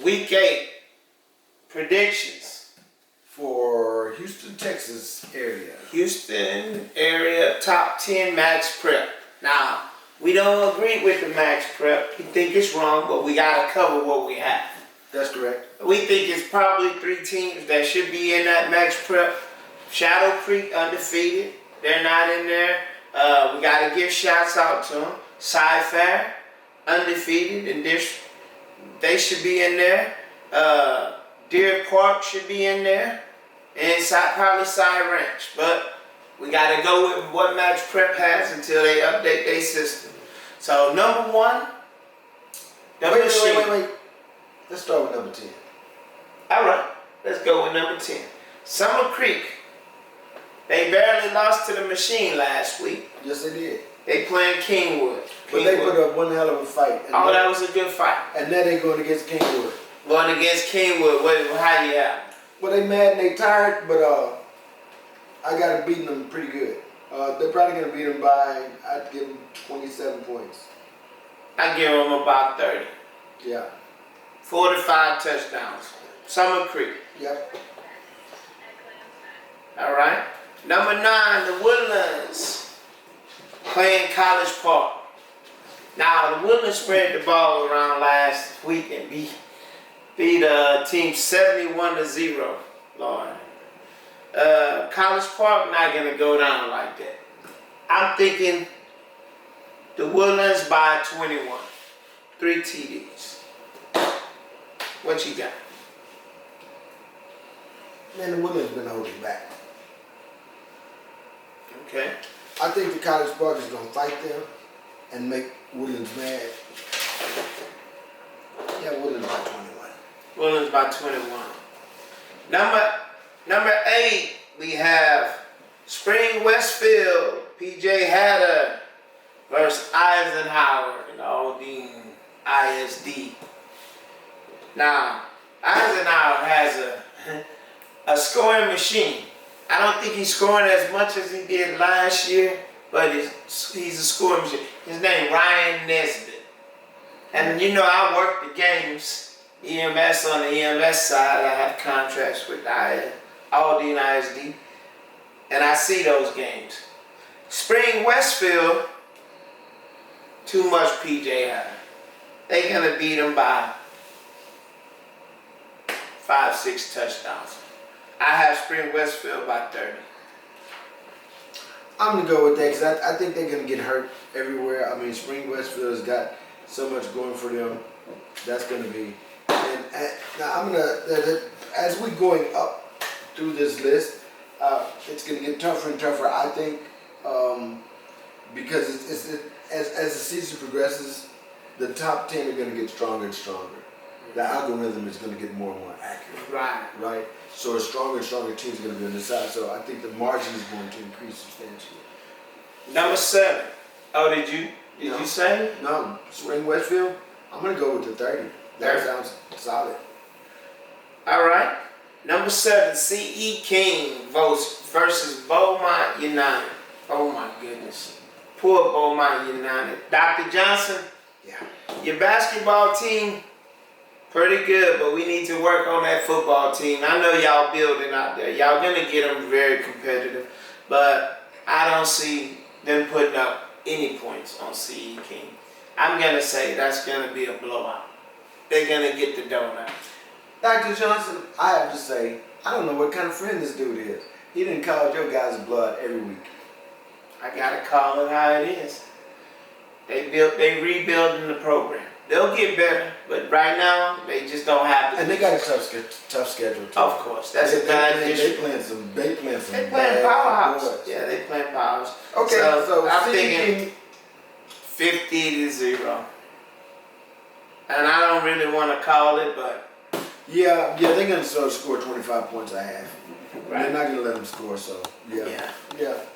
Week 8 predictions. For Houston, Texas area. Houston area top 10 max prep. Now, we don't agree with the max prep. We think it's wrong, but we got to cover what we have. That's correct. We think it's probably 3 teams that should be in that max prep. Shadow Creek undefeated. They're not in there. We got to give shouts out to them. Sci-Fi undefeated, and they should be in there. Deer Park should be in there. And probably Side Ranch. But we got to go with what max prep has until they update their system. So, number 1. Wait. Let's start with number 10. All right, let's go with number 10. Summer Creek. They barely lost to the Machine last week. Yes, they did. They playing Kingwood. But they put up one hell of a fight. Oh, that was a good fight. And now they're going against Kingwood. Going against Kingwood. How you have? Well, they mad and they tired, but I got them beating them pretty good. They're probably going to beat them by, I'd give them 27 points. I give them about 30. Yeah. 45 touchdowns. Summer Creek. Yep. All right. Number 9, the Woodlands playing College Park. Now, the Woodlands spread the ball around last week and beat team 71-0, Lord. College Park not going to go down like that. I'm thinking the Woodlands by 21. 3 TDs. What you got? Man, the Woodlands been holding back. Okay. I think the College Park is going to fight them and make Woodlands mad. Yeah, Woodlands by 21. Woodlands by 21. Number 8, we have Spring Westfield, PJ Hatter versus Eisenhower in Aldine ISD. Now, Eisenhower has a scoring machine. I don't think he's scoring as much as he did last year, but he's a scoring machine. His name Ryan Nesbitt. And you know, I work the games, EMS on the EMS side. I have contracts with Aldine ISD, and I see those games. Spring Westfield, too much PJ Hatter. They're going to beat them by 5-6 touchdowns. I have Spring Westfield by 30. I'm going to go with that because I think they're going to get hurt everywhere. I mean, Spring Westfield's got so much going for them. That's going to be. And now I'm going to, as we're going up through this list, it's going to get tougher and tougher, I think, because as the season progresses, the top 10 are going to get stronger and stronger. The algorithm is going to get more and more accurate. Right. So a stronger and stronger team is going to be on the side. So I think the margin is going to increase substantially. Number 7. Oh, did you say? No, Spring Westfield. I'm going to go with the 30. That sounds solid. All right. Number 7, C.E. King versus Beaumont United. Oh my goodness. Poor Beaumont United. Dr. Johnson. Yeah. Your basketball team, pretty good, but we need to work on that football team. I know y'all building out there. Y'all going to get them very competitive, but I don't see them putting up any points on C.E. King. I'm going to say that's going to be a blowout. They're going to get the donut. Dr. Johnson, I have to say, I don't know what kind of friend this dude is. He didn't call your guys' blood every week. I got to call it how it is. They rebuilding the program. They'll get better, but right now they just don't have the. And they got a tough schedule too. Of course, that's a bad issue. They playing They playing powerhouse. Yeah, they playing powerhouse. Okay, so I'm thinking 50-0, and I don't really want to call it, but yeah, they're gonna score 25 points a half. Right. They're not gonna let them score. So yeah.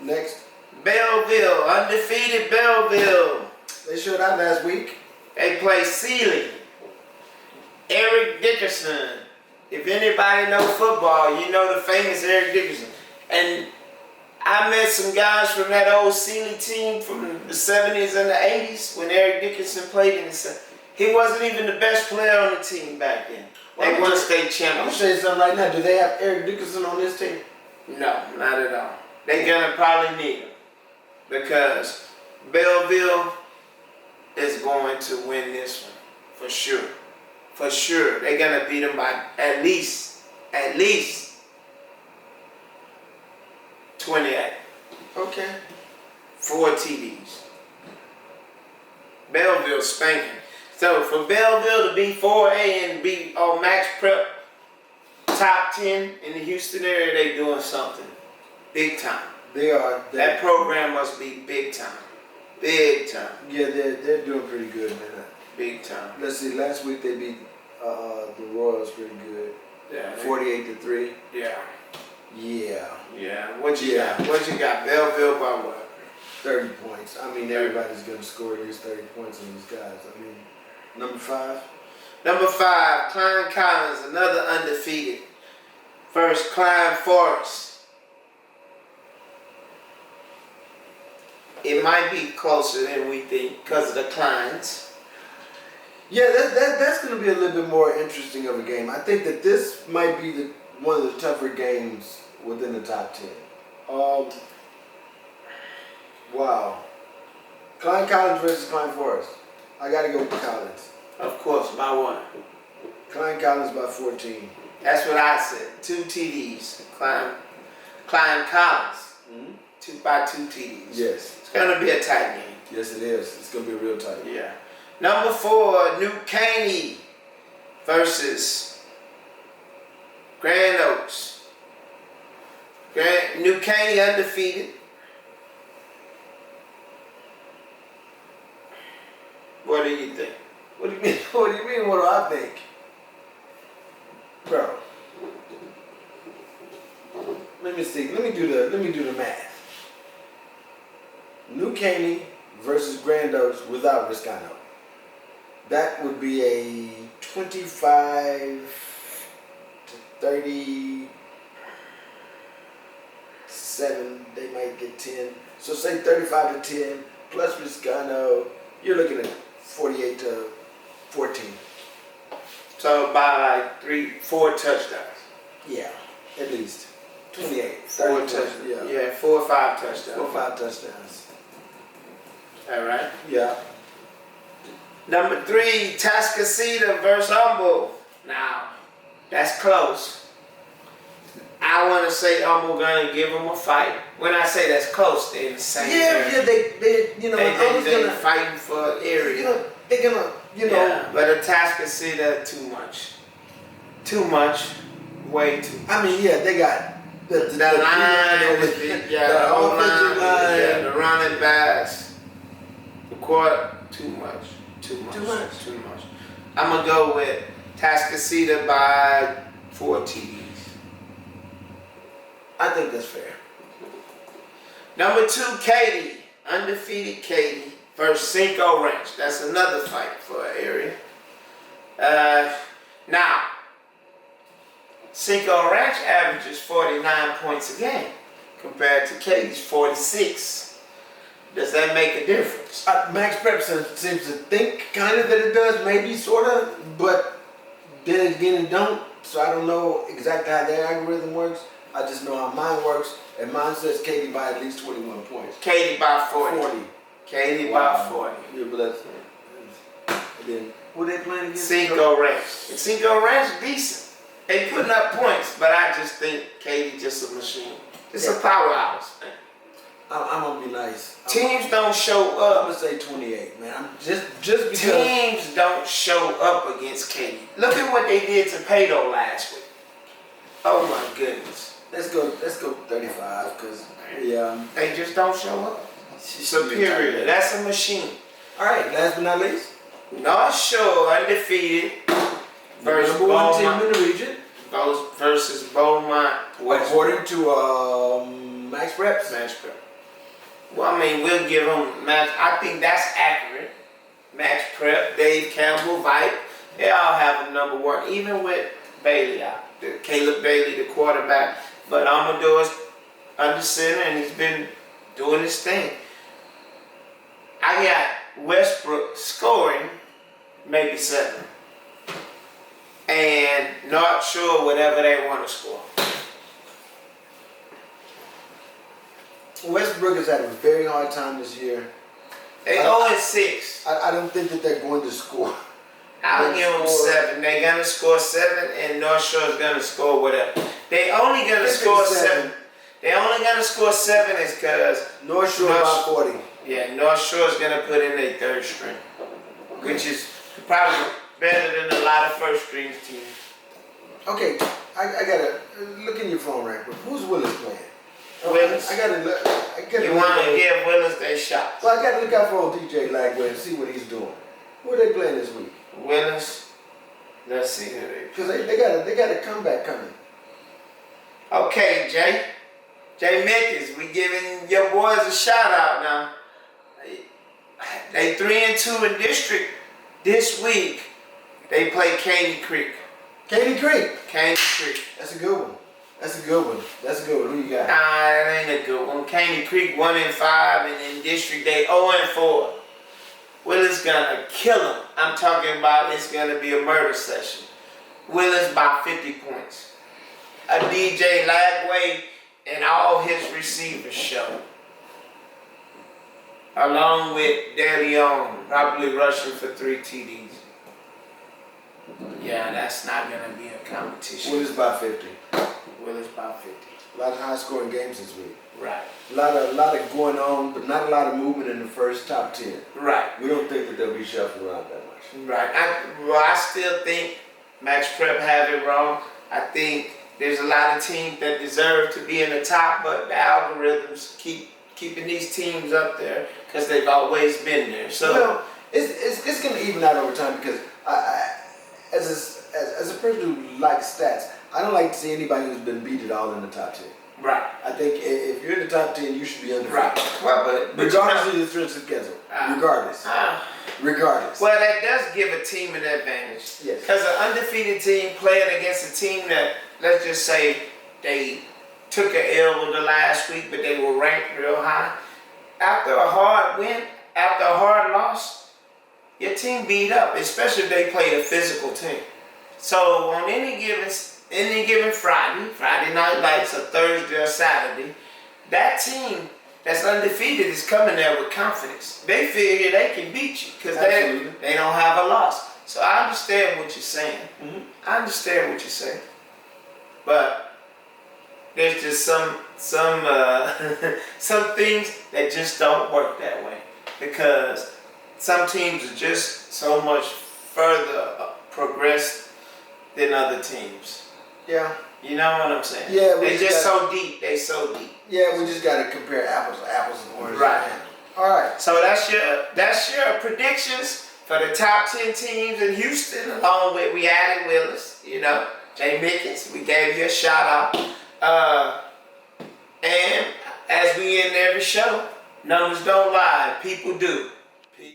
Next, Belleville, undefeated Belleville. They showed out last week. They play Sealy. Eric Dickerson. If anybody know football, you know the famous Eric Dickerson. And I met some guys from that old Sealy team from the 70s and the 80s when Eric Dickerson played in the 70s. He wasn't even the best player on the team back then. They won a state I'm gonna championship. say something right now. Do they have Eric Dickerson on this team? No, not at all. They're gonna probably need him because Belleville is going to win this one for sure. For sure, they're gonna beat them by at least 28. Okay. 4 TDs. Belleville spanking. So for Belleville to be 4A and be on Max Prep top 10 in the Houston area, they doing something big time. They are. That program must be big time. Big time. Yeah, they're doing pretty good, man. Big time. Let's see. Last week they beat the Royals pretty good. Yeah. 48-3. Yeah. Yeah. Yeah. What you got? What you got? Belleville by what? 30 points. I mean, everybody's gonna score at least 30 points on these guys. I mean, number 5. Number 5, Klein Collins, another undefeated. First, Klein Forest. It might be closer than we think because of the Kleins. Yeah, that's going to be a little bit more interesting of a game. I think that this might be one of the tougher games within the top 10. Wow. Klein Collins versus Klein Forest. I got to go with Collins. Of course, by one. Klein Collins by 14. That's what I said. 2 TDs. Klein Collins. 2 TDs. Yes. It's going to be a tight game. Yes, it is. It's going to be real tight. Yeah. Number 4, New Caney versus Grand Oaks. New Caney undefeated. What do you think? What do you mean? What do you mean? What do I think? Bro. Let me see. Let me do the math. New Caney versus Grand Oaks without Riscano. That would be a 25-37. They might get 10. So say 35-10 plus Riscano. You're looking at 48-14. So by like 3-4 touchdowns. Yeah, at least 28. 4 touchdowns. Yeah, 4 or 5 touchdowns. 4 or 5 touchdowns. All right. Yeah. Number 3, Tascasita versus Humble. Now, that's close. I want to say Humble gonna give them a fight. When I say that's close, they're in the same area. Yeah, they They're fighting for an area. They're gonna, Yeah, but a Tascasita, too much. Too much. Way too much. I mean, yeah, they got the line, the offensive line, the running backs, the court, too much. Too much. I'm gonna go with Tascasita by 4 TDs. I think that's fair. Number 2, Katy, undefeated Katy versus Cinco Ranch. That's another fight for an area. Now, Cinco Ranch averages 49 points a game compared to Katy's 46. Does that make a difference? Max Prep seems to think kind of that it does, maybe sort of, but then again it don't. So I don't know exactly how their algorithm works. I just know how mine works, and mine says Katy by at least 21 points. Katy by 40. Katy by 40. Yeah, but that's. And then who they playing against? Cinco Ranch. And Cinco Ranch decent. They putting up points, but I just think Katy just a machine. It's a powerhouse. I'm gonna be nice. Teams don't show I'm up. gonna say 28, man. I'm just because Teams don't show up against Katy. Look at what they did to Pato last week. Oh my goodness. Let's go 35, cause They just don't show up. Superior. That's a machine. All right, last but not least, North Shore undefeated versus number 1 team Beaumont. in the region, Versus Beaumont. according to Max Preps. Max Prep. Well, I mean, we'll give them Max. I think that's accurate. Max Prep, Dave Campbell, Vite, they all have them number 1. Even with Bailey out, Caleb Bailey, the quarterback. But Amador's under center, and he's been doing his thing. I got Westbrook scoring maybe 7. And North Shore, whatever they want to score. Westbrook has had a very hard time this year. They 0-6. I don't think that they're going to score. I'll give them 7. They're going to score 7, and North Shore is going to score whatever. They only going to score 7. They only going to score 7 is because North Shore about 40. Yeah, North Shore is going to put in their 3rd string, which is probably better than a lot of first string teams. Okay, I gotta look in your phone right quick. Who's Willis playing? Willis. I gotta look. You want to give Willis their shot. Well, I gotta look out for old DJ Lagway and see what he's doing. Who are they playing this week? Willis. Let's see who they. Because they got a comeback coming. Okay, Jay Mickens, we giving your boys a shout out now. They 3-2 in district this week. They play Caney Creek. Caney Creek. Caney Creek. That's a good one. That's a good one. That's a good one. Who you got? Nah, that ain't a good one. Caney Creek 1-5, and in district they 0-4. Willis gonna kill them. I'm talking about it's gonna be a murder session. Willis by 50 points. A DJ Lagway and all his receivers show. Along with De Leon, probably rushing for 3 TDs. Yeah, that's not gonna be a competition. Willis by 50. Willis by 50. A lot of high scoring games this week. Right. A lot of going on, but not a lot of movement in the first top 10. Right. We don't think that they'll be shuffling around that much. Right. I still think Max Prep have it wrong. I think there's a lot of teams that deserve to be in the top, but the algorithms keeping these teams up there because they've always been there. So well, it's going to even out over time because as a person who likes stats, I don't like to see anybody who's been beat at all in the top 10. Right. I think if you're in the top 10, you should be undefeated. Right. Well, but regardless of your strength of schedule. Regardless. Regardless. Well, that does give a team an advantage. Yes. Because an undefeated team playing against a team that, let's just say, they took an L the last week, but they were ranked real high. After a hard win, after a hard loss, your team beat up, especially if they played a physical team. So on any given Friday night lights, or Thursday or Saturday, that team that's undefeated is coming there with confidence. They figure they can beat you because they don't have a loss. So I understand what you're saying. Mm-hmm. I understand what you're saying. But there's just some some things that just don't work that way because some teams are just so much further progressed than other teams. Yeah. You know what I'm saying? Yeah. They just so deep. They so deep. Yeah, we just got to compare apples and oranges. Right. All right. So that's your predictions for the top 10 teams in Houston. Along with we added Willis, Jay Mickens. We gave you a shout out. And as we end every show, numbers don't lie. People do.